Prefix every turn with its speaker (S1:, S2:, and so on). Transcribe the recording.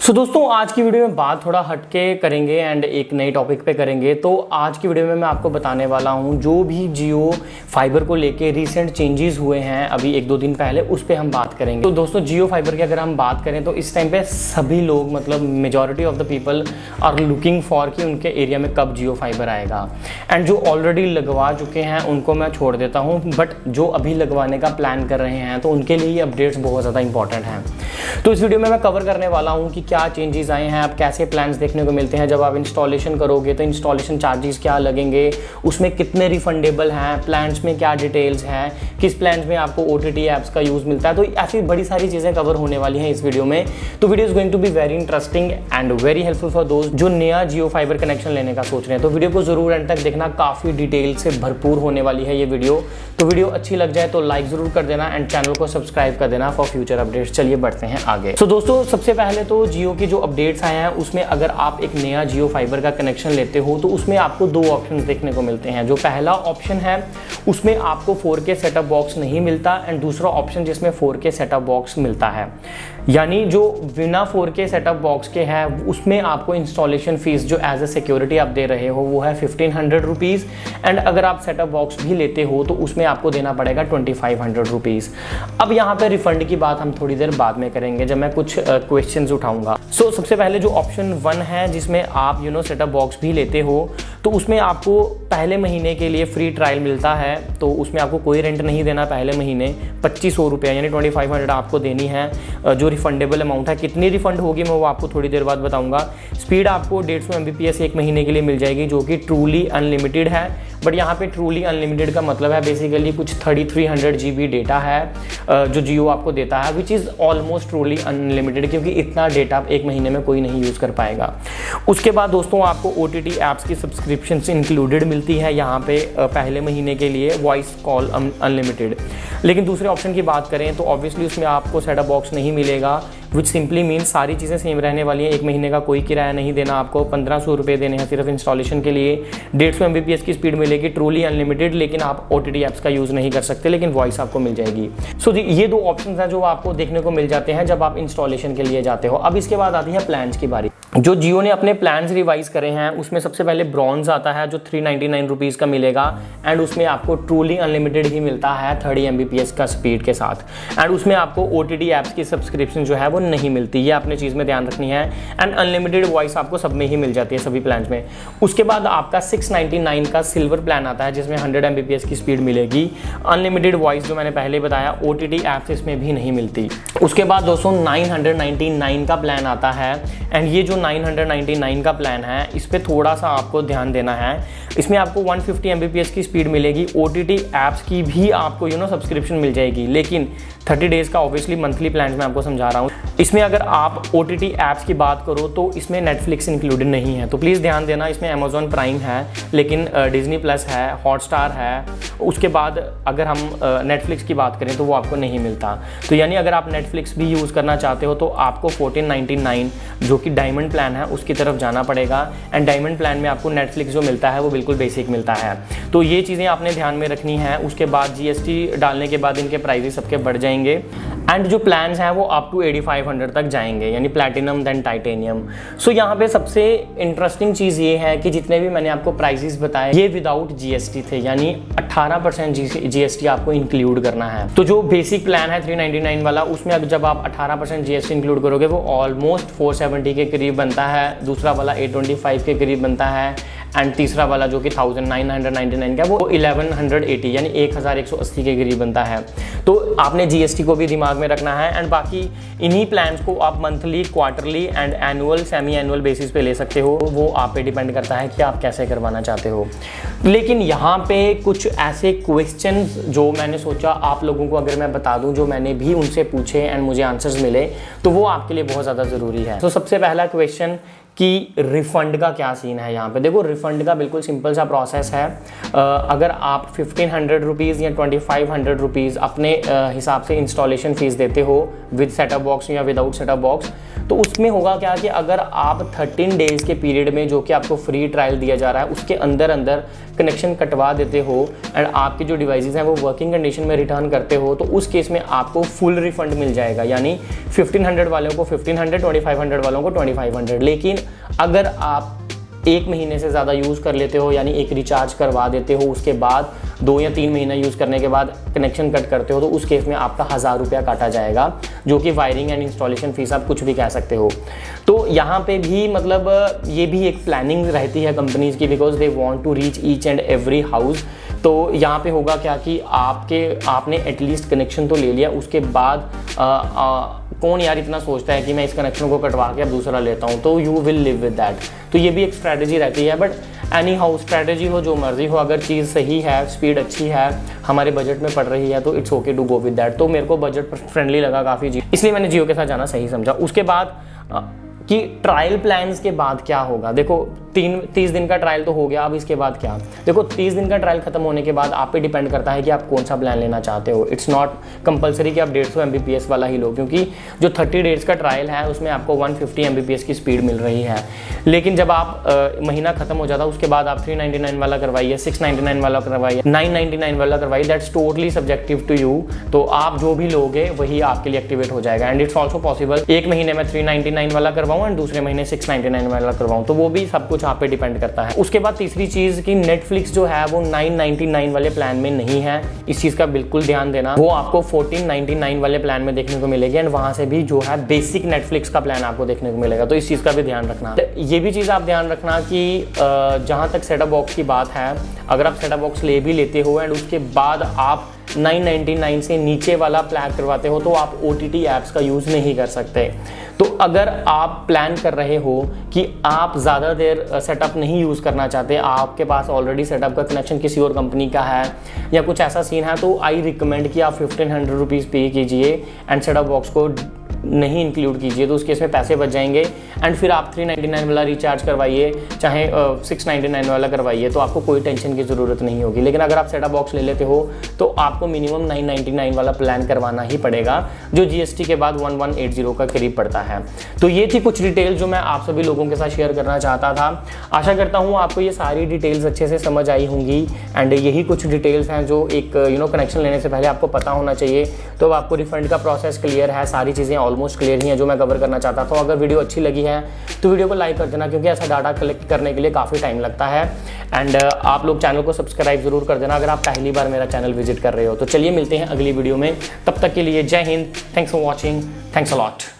S1: दोस्तों आज की वीडियो में बात थोड़ा हटके करेंगे एंड एक नए टॉपिक पे करेंगे। तो आज की वीडियो में मैं आपको बताने वाला हूँ जो भी जियो फाइबर को लेके रिसेंट चेंजेस हुए हैं अभी एक दो दिन पहले, उस पर हम बात करेंगे। तो दोस्तों जियो फाइबर की अगर हम बात करें तो इस टाइम पे सभी लोग मतलब majority of the people are looking for कि उनके एरिया में कब जियो फाइबर आएगा। एंड जो ऑलरेडी लगवा चुके हैं उनको मैं छोड़ देता हूँ, बट जो अभी लगवाने का प्लान कर रहे हैं तो उनके लिए ये अपडेट्स बहुत ज़्यादा इंपॉर्टेंट हैं। तो इस वीडियो में मैं कवर करने वाला हूँ कि क्या चेंजेस आए हैं, अब कैसे प्लान्स देखने को मिलते हैं, जब आप इंस्टॉलेशन करोगे तो इंस्टॉलेशन चार्जेस क्या लगेंगे, उसमें कितने रिफंडेबल हैं, प्लान्स में क्या डिटेल्स हैं, किस प्लान्स में आपको OTT ऐप्स का यूज़ मिलता है। तो ऐसी बड़ी सारी चीज़ें कवर होने वाली हैं इस वीडियो में। तो video is going to be very interesting and very helpful for दोस्त जो नया जियो फाइबर कनेक्शन लेने का सोच रहे हैं। तो वीडियो को जरूर एंड तक देखना, काफ़ी डिटेल से भरपूर होने वाली है ये वीडियो। तो वीडियो अच्छी लग जाए तो लाइक जरूर कर देना एंड चैनल को सब्सक्राइब कर देना फॉर फ्यूचर अपडेट्स। चलिए बढ़ते हैं आगे। दोस्तों सबसे पहले तो जियो के जो अपडेट्स आए हैं उसमें अगर आप एक नया जियो फाइबर का कनेक्शन लेते हो तो उसमें आपको दो ऑप्शंस देखने को मिलते हैं। जो पहला ऑप्शन है उसमें आपको 4K सेटअप बॉक्स नहीं मिलता एंड दूसरा ऑप्शन जिसमें 4K सेटअप बॉक्स मिलता है। यानी जो बिना 4K सेटअप बॉक्स के है उसमें आपको इंस्टॉलेशन फीस जो एज ए सिक्योरिटी आप दे रहे हो वो है 1500 रुपीज़ एंड अगर आप सेटअप बॉक्स भी लेते हो तो उसमें आपको देना पड़ेगा 2500 रुपीज़। अब यहाँ पे रिफंड की बात हम थोड़ी देर बाद में करेंगे जब मैं कुछ क्वेश्चंस उठाऊंगा। सबसे पहले जो ऑप्शन 1 है जिसमें आप सेटअप बॉक्स भी लेते हो तो उसमें आपको पहले महीने के लिए फ्री ट्रायल मिलता है। तो उसमें आपको कोई रेंट नहीं देना पहले महीने, 2500 रुपये यानी 2500 आपको देनी है। जो रिफंडेबल अमाउंट है, कितनी रिफंड होगी मैं वो आपको थोड़ी देर बाद बताऊंगा। स्पीड आपको 150 Mbps एक महीने के लिए मिल जाएगी जो कि ट्रूली अनलिमिटेड है। बट यहाँ पे ट्रूली अनलिमिटेड का मतलब है बेसिकली कुछ 3300 GB डेटा है जो जियो आपको देता है, which is almost truly unlimited क्योंकि इतना डेटा एक महीने में कोई नहीं यूज़ कर पाएगा। उसके बाद दोस्तों आपको OTT ऐप्स की सब्सक्रिप्शन इंक्लूडेड मिलती है यहाँ पे पहले महीने के लिए, वॉइस कॉल अनलिमिटेड। लेकिन दूसरे ऑप्शन की बात करें तो ऑब्वियसली उसमें आपको सेटअप बॉक्स नहीं मिलेगा, विच सिंपली मीन्स सारी चीज़ें सेम रहने वाली हैं। एक महीने का कोई किराया नहीं देना आपको, 1500 रुपये देने हैं सिर्फ इंस्टॉलेशन के लिए। 150 Mbps की स्पीड मिलेगी ट्रूली अनलिमिटेड, लेकिन आप OTT ऐप्स का यूज़ नहीं कर सकते, लेकिन वॉइस आपको मिल जाएगी। ये दो ऑप्शन हैं जो आपको देखने को मिल जाते हैं जब आप इंस्टॉलेशन के लिए जाते हो। अब इसके बाद आती है प्लान्स की बारी। जो जियो ने अपने प्लान्स रिवाइज करे हैं उसमें सबसे पहले ब्रॉन्ज आता है जो 399 रुपीज़ का मिलेगा एंड उसमें आपको ट्रूली अनलिमिटेड ही मिलता है 30 Mbps का स्पीड के साथ एंड उसमें आपको OTT ऐप्स की सब्सक्रिप्शन जो है वो नहीं मिलती। ये आपने चीज़ में ध्यान रखनी है एंड अनलिमिटेड वॉइस आपको सब में ही मिल जाती है सभी प्लान्स में। उसके बाद आपका 699 का सिल्वर प्लान आता है जिसमें 100 Mbps की स्पीड मिलेगी। अनलिमिटेड वॉइस जो मैंने पहले बताया OTT ऐप्स इसमें भी नहीं मिलती। उसके बाद दोस्तों 999 का प्लान आता है एंड ये जो 999 का प्लान है इस पर थोड़ा सा आपको ध्यान देना है। इसमें आपको 150 Mbps की स्पीड मिलेगी, OTT ऐप्स की भी आपको सब्सक्रिप्शन मिल जाएगी, लेकिन 30 डेज़ का ऑब्वियसली मंथली प्लान में आपको समझा रहा हूँ। इसमें अगर आप OTT ऐप्स की बात करो तो इसमें नेटफ्लिक्स इंक्लूडेड नहीं है, तो प्लीज़ ध्यान देना। इसमें अमेजॉन प्राइम है लेकिन डिज्नी प्लस है, हॉटस्टार है। उसके बाद अगर हम नेटफ्लिक्स की बात करें तो वो आपको नहीं मिलता। तो यानी अगर आप नेटफ्लिक्स भी यूज़ करना चाहते हो तो आपको 1499 जो कि डायमंड प्लान है उसकी तरफ जाना पड़ेगा एंड डायमंड प्लान में आपको नेटफ्लिक्स जो मिलता है वो बिल्कुल बेसिक मिलता है। तो ये चीज़ें आपने ध्यान में रखनी है। उसके बाद GST डालने के बाद इनके प्राइजेस सबके बढ़ जाएंगे एंड जो प्लान्स हैं वो अप टू 8500 तक जाएंगे, यानी प्लैटिनम देन टाइटेनियम। यहाँ पे सबसे इंटरेस्टिंग चीज़ ये है कि जितने भी मैंने आपको प्राइजेस बताए ये विदाउट GST थे, यानी 18% GST आपको इंक्लूड करना है। तो जो बेसिक प्लान है 399 वाला उसमें अब जब आप 18% GST इंक्लूड करोगे वो ऑलमोस्ट 470 के करीब बनता है, दूसरा वाला 825 के करीब बनता है एंड तीसरा वाला जो कि 1999 का वो 1180 यानी 1180 के करीब बनता है। तो आपने GST को भी दिमाग में रखना है एंड बाकी इन्हीं प्लान्स को आप monthly, quarterly and annual, semi annual basis पे ले सकते हो। वो आप पे डिपेंड करता है कि आप कैसे करवाना चाहते हो। लेकिन यहाँ पे कुछ ऐसे क्वेश्चंस जो मैंने सोचा आप लोगों को अगर मैं बता दूं, जो मैंने भी उनसे पूछे एंड मुझे आंसर्स मिले, तो वो आपके लिए बहुत ज़्यादा ज़रूरी है। तो सबसे पहला क्वेश्चन कि रिफ़ंड का क्या सीन है यहाँ पे। देखो रिफ़ंड का बिल्कुल सिंपल सा प्रोसेस है। अगर आप 1500 रुपीज़ या 2500 रुपीज़ अपने हिसाब से इंस्टॉलेशन फ़ीस देते हो विद सेटअप बॉक्स या विदाउट सेटअप बॉक्स, तो उसमें होगा क्या कि अगर आप 13 डेज़ के पीरियड में, जो कि आपको फ्री ट्रायल दिया जा रहा है, उसके अंदर अंदर कनेक्शन कटवा देते हो एंड आपके जो डिवाइसेस हैं वो वर्किंग कंडीशन में रिटर्न करते हो, तो उस केस में आपको फुल रिफंड मिल जाएगा। यानी 1500 वालों को 1500, 2500 वालों को 2500। लेकिन अगर आप 1 महीने से ज़्यादा यूज़ कर लेते हो, यानी एक रिचार्ज करवा देते हो, उसके बाद 2 या 3 महीना यूज़ करने के बाद कनेक्शन कट करते हो, तो उस केस में आपका 1000 रुपया काटा जाएगा, जो कि वायरिंग एंड इंस्टॉलेशन फीस आप कुछ भी कह सकते हो। तो यहाँ पे भी मतलब ये भी एक प्लानिंग रहती है कंपनीज़ की, because they want to reach each and every house. तो यहाँ पे होगा क्या कि आपने एटलीस्ट कनेक्शन तो ले लिया, उसके बाद कौन यार इतना सोचता है कि मैं इस कनेक्शन को कटवा के अब दूसरा लेता हूँ, तो you will live with that. तो ये भी एक स्ट्रैटेजी रहती है। बट एनी हाउ स्ट्रैटेजी हो, जो मर्जी हो, अगर चीज़ सही है, स्पीड अच्छी है, हमारे बजट में पड़ रही है, तो it's okay to go with that. तो मेरे को बजट फ्रेंडली लगा काफ़ी जी, इसलिए मैंने जियो के साथ जाना सही समझा। उसके बाद कि ट्रायल प्लान्स के बाद क्या होगा, देखो 30 दिन का ट्रायल तो हो गया, अब इसके बाद क्या। देखो 30 दिन का ट्रायल खत्म होने के बाद आप पे डिपेंड करता है कि आप कौन सा प्लान लेना चाहते हो। इट्स नॉट कंपलसरी कि आप 150 Mbps वाला ही लो, क्योंकि जो 30 डेज़ का ट्रायल है उसमें आपको 150 Mbps की स्पीड मिल रही है। लेकिन जब आप महीना खत्म हो जाता है, उसके बाद आप 399 वाला करवाइए, 699 वाला करवाइए, 999 वाला करवाइए, that's totally subjective to you. तो आप जो भी लोगे वही आपके लिए एक्टिवेट हो जाएगा। एंड इट्स ऑल्सो पॉसिबल 1 महीने में 399 वाला करवाऊँ एंड दूसरे महीने 699 वाला करवाऊँ, तो वो भी सब कुछ आप पे डिपेंड करता है। उसके बाद तीसरी चीज़ कि नेटफ्लिक्स जो है वो 999 वाले प्लान में नहीं है, इस चीज़ का बिल्कुल ध्यान देना। वो आपको 1499 वाले प्लान में देखने को मिलेगी एंड वहाँ से भी जो है बेसिक नेटफ्लिक्स का प्लान आपको देखने को मिलेगा। तो इस चीज़ का भी ध्यान रखना। ये भी चीज़ आप ध्यान रखना कि जहाँ तक सेटअप बॉक्स की बात है, अगर आप सेटअप बॉक्स ले भी लेते हो एंड उसके बाद आप 999 से नीचे वाला प्लान करवाते हो, तो आप OTT ऐप्स का यूज़ नहीं कर सकते। तो अगर आप प्लान कर रहे हो कि आप ज़्यादा देर सेटअप नहीं यूज़ करना चाहते, आपके पास ऑलरेडी सेटअप का कनेक्शन किसी और कंपनी का है या कुछ ऐसा सीन है, तो आई रिकमेंड कि आप 1500 रुपीज़ पे कीजिए एंड सेटअप बॉक्स को नहीं इंक्लूड कीजिए, तो उस केस में पैसे बच जाएंगे। एंड फिर आप 399 वाला रिचार्ज करवाइए, चाहे 699 वाला करवाइए, तो आपको कोई टेंशन की ज़रूरत नहीं होगी। लेकिन अगर आप सेटअप बॉक्स ले लेते हो तो आपको मिनिमम 999 वाला प्लान करवाना ही पड़ेगा, जो GST के बाद 1180 का करीब पड़ता है। तो ये थी कुछ डिटेल जो मैं आप सभी लोगों के साथ शेयर करना चाहता था। आशा करता हूँ आपको ये सारी डिटेल्स अच्छे से समझ आई होंगी एंड यही कुछ डिटेल्स हैं जो एक कनेक्शन लेने से पहले आपको पता होना चाहिए। तो आपको रिफंड का प्रोसेस क्लियर है, सारी चीज़ें ऑलमोस्ट क्लियर ही हैं जो मैं कवर करना चाहता था। अगर वीडियो अच्छी लगी है तो वीडियो को लाइक कर देना, क्योंकि ऐसा डाटा कलेक्ट करने के लिए काफ़ी टाइम लगता है। एंड आप लोग चैनल को सब्सक्राइब जरूर कर देना अगर आप पहली बार मेरा चैनल विजिट कर रहे हो। तो चलिए मिलते हैं अगली वीडियो में, तब तक के लिए जय Hind, thanks for watching, thanks a lot.